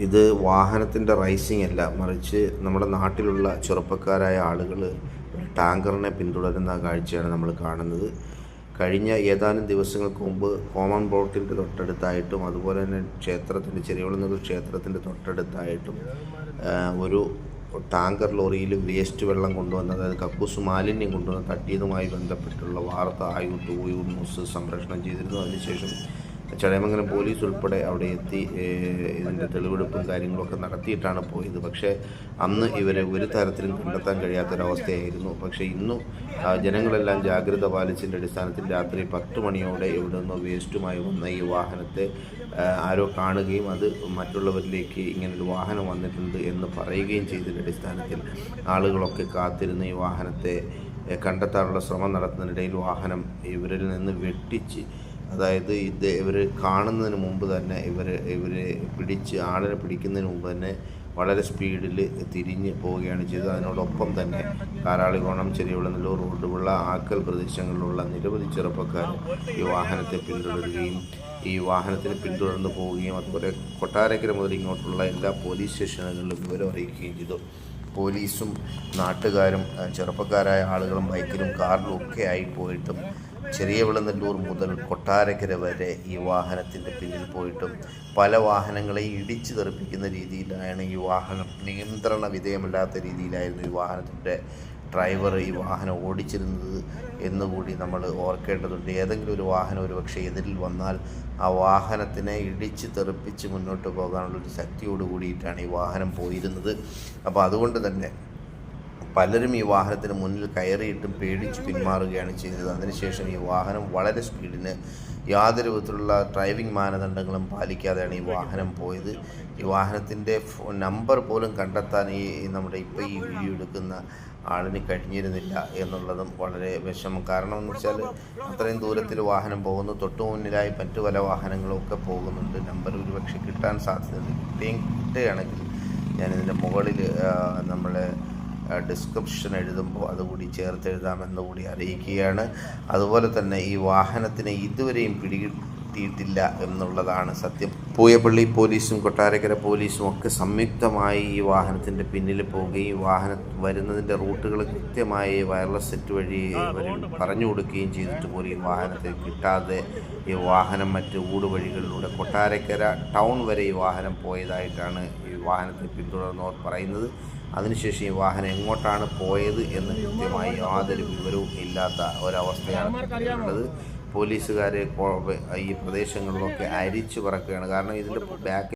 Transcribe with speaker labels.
Speaker 1: ഇത് വാഹനത്തിൻ്റെ റൈസിംഗ് അല്ല, മറിച്ച് നമ്മുടെ നാട്ടിലുള്ള ചെറുപ്പക്കാരായ ആളുകൾ ടാങ്കറിനെ പിന്തുടരുന്ന കാഴ്ചയാണ് നമ്മൾ കാണുന്നത്. കഴിഞ്ഞ ഏതാനും ദിവസങ്ങൾക്ക് മുമ്പ് കോമൺ ബോട്ടിൻ്റെ തൊട്ടടുത്തായിട്ടും അതുപോലെ തന്നെ ചെറിയകുളന്നൂർ ക്ഷേത്രത്തിൻ്റെ തൊട്ടടുത്തായിട്ടും ഒരു ടാങ്കർ ലോറിയിൽ വേസ്റ്റ് വെള്ളം കൊണ്ടുവന്ന്, അതായത് കക്കൂസ് മാലിന്യം കൊണ്ടുവന്ന് തട്ടിയതുമായി ബന്ധപ്പെട്ടുള്ള വാർത്ത ആയൂട്ട് ന്യൂസ് സംപ്രേഷണം ചെയ്തിരുന്നു. അതിനുശേഷം ചടയമംഗലം പോലീസ് ഉൾപ്പെടെ അവിടെ എത്തി ഇതിൻ്റെ തെളിവെടുപ്പും കാര്യങ്ങളൊക്കെ നടത്തിയിട്ടാണ് പോയത്. പക്ഷേ അന്ന് ഇവരെ ഒരു തരത്തിലും കണ്ടെത്താൻ കഴിയാത്തൊരവസ്ഥയായിരുന്നു. പക്ഷേ ഇന്നും ജനങ്ങളെല്ലാം ജാഗ്രത പാലിച്ചതിൻ്റെ അടിസ്ഥാനത്തിൽ രാത്രി 10 മണിയോടെ ഇവിടെ നിന്ന് വേസ്റ്റുമായി വന്ന ഈ വാഹനത്തെ ആരോ കാണുകയും അത് മറ്റുള്ളവരിലേക്ക് ഇങ്ങനൊരു വാഹനം വന്നിട്ടുണ്ട് എന്ന് പറയുകയും ചെയ്തതിൻ്റെ അടിസ്ഥാനത്തിൽ ആളുകളൊക്കെ കാത്തിരുന്ന് ഈ വാഹനത്തെ കണ്ടെത്താനുള്ള ശ്രമം നടത്തുന്നതിനിടയിൽ വാഹനം ഇവരിൽ നിന്ന് വെട്ടിച്ച്, അതായത് ഇവർ കാണുന്നതിന് മുമ്പ് തന്നെ ഇവരെ ആളിനെ പിടിക്കുന്നതിന് മുമ്പ് തന്നെ വളരെ സ്പീഡിൽ തിരിഞ്ഞ് പോവുകയാണ് ചെയ്തത്. അതിനോടൊപ്പം തന്നെ കാരാളികോണം, ചെറിയകുളന്നൂർ, റോഡുവിള, ആക്കൽ പ്രദേശങ്ങളിലുള്ള നിരവധി ചെറുപ്പക്കാർ ഈ വാഹനത്തെ പിന്തുടരുകയും ഈ വാഹനത്തിന് പിന്തുടർന്ന് പോവുകയും അതുപോലെ കൊട്ടാരക്കര മുതൽ ഇങ്ങോട്ടുള്ള എല്ലാ പോലീസ് സ്റ്റേഷനുകളിലും വിവരം അറിയിക്കുകയും ചെയ്തു. പോലീസും നാട്ടുകാരും ചെറുപ്പക്കാരായ ആളുകളും ബൈക്കിലും കാറിലും ഒക്കെ ആയി പോയിട്ടും ചെറിയകുളന്നൂർ മുതൽ കൊട്ടാരക്കര വരെ ഈ വാഹനത്തിൻ്റെ പിന്നിൽ പോയിട്ടും പല വാഹനങ്ങളെ ഇടിച്ചു തെറിപ്പിക്കുന്ന രീതിയിലാണ് ഈ വാഹനം, നിയന്ത്രണ വിധേയമല്ലാത്ത രീതിയിലായിരുന്നു ഈ വാഹനത്തിൻ്റെ ഡ്രൈവർ ഈ വാഹനം ഓടിച്ചിരുന്നത് എന്നുകൂടി നമ്മൾ ഓർക്കേണ്ടതുണ്ട്. ഏതെങ്കിലും ഒരു വാഹനം ഒരുപക്ഷെ എതിരിൽ വന്നാൽ ആ വാഹനത്തിനെ ഇടിച്ച് തെറിപ്പിച്ച് മുന്നോട്ട് പോകാനുള്ളൊരു ശക്തിയോട് കൂടിയിട്ടാണ് ഈ വാഹനം പോയിരുന്നത്. അപ്പോൾ അതുകൊണ്ട് തന്നെ പലരും ഈ വാഹനത്തിന് മുന്നിൽ കയറിയിട്ടും പേടിച്ച് പിന്മാറുകയാണ് ചെയ്തത്. അതിനുശേഷം ഈ വാഹനം വളരെ സ്പീഡിന് യാതൊരു വിധത്തിലുള്ള ഡ്രൈവിംഗ് മാനദണ്ഡങ്ങളും പാലിക്കാതെയാണ് ഈ വാഹനം പോയത്. ഈ വാഹനത്തിൻ്റെ നമ്പർ പോലും കണ്ടെത്താൻ നമ്മുടെ ഇപ്പോൾ ഈ വീഡിയോ എടുക്കുന്ന ആളിന് കഴിഞ്ഞിരുന്നില്ല എന്നുള്ളതും വളരെ വിഷമം. കാരണം എന്ന് വെച്ചാൽ അത്രയും ദൂരത്തിൽ വാഹനം പോകുന്നു, തൊട്ടു മുന്നിലായി മറ്റു പല വാഹനങ്ങളും ഒക്കെ പോകുന്നുണ്ട്. നമ്പർ ഒരുപക്ഷെ കിട്ടാൻ സാധ്യതയുണ്ട്. കിട്ടുകയാണെങ്കിൽ ഞാനിതിൻ്റെ മുകളിൽ നമ്മളെ ഡിസ്ക്രിപ്ഷൻ എഴുതുമ്പോൾ അതുകൂടി ചേർത്ത് എഴുതാമെന്ന് കൂടി അറിയിക്കുകയാണ്. അതുപോലെ തന്നെ ഈ വാഹനത്തിനെ ഇതുവരെയും പിടികിട്ടിയിട്ടില്ല എന്നുള്ളതാണ് സത്യം. പൂയപ്പള്ളി പോലീസും കൊട്ടാരക്കര പോലീസും ഒക്കെ സംയുക്തമായി ഈ വാഹനത്തിൻ്റെ പിന്നിൽ പോവുകയും വാഹനം വരുന്നതിൻ്റെ റൂട്ടുകൾ കൃത്യമായി വയർലെസ് സെറ്റ് വഴി പറഞ്ഞു കൊടുക്കുകയും ചെയ്തിട്ട് പോലും ഈ വാഹനത്തെ കിട്ടാതെ ഈ വാഹനം മറ്റ് ഊടുവഴികളിലൂടെ കൊട്ടാരക്കര ടൗൺ വരെ ഈ വാഹനം പോയതായിട്ടാണ് ഈ വാഹനത്തെ പിന്തുടർന്നവർ പറയുന്നത്. അതിനുശേഷം ഈ വാഹനം എങ്ങോട്ടാണ് പോയത് എന്ന് കൃത്യമായി യാതൊരു വിവരവും ഇല്ലാത്ത ഒരവസ്ഥയാണ് ഉള്ളത്. പോലീസുകാരെ ഈ പ്രദേശങ്ങളിലൊക്കെ അരിച്ചു പറക്കുകയാണ്. കാരണം ഇതിൻ്റെ ബാക്ക്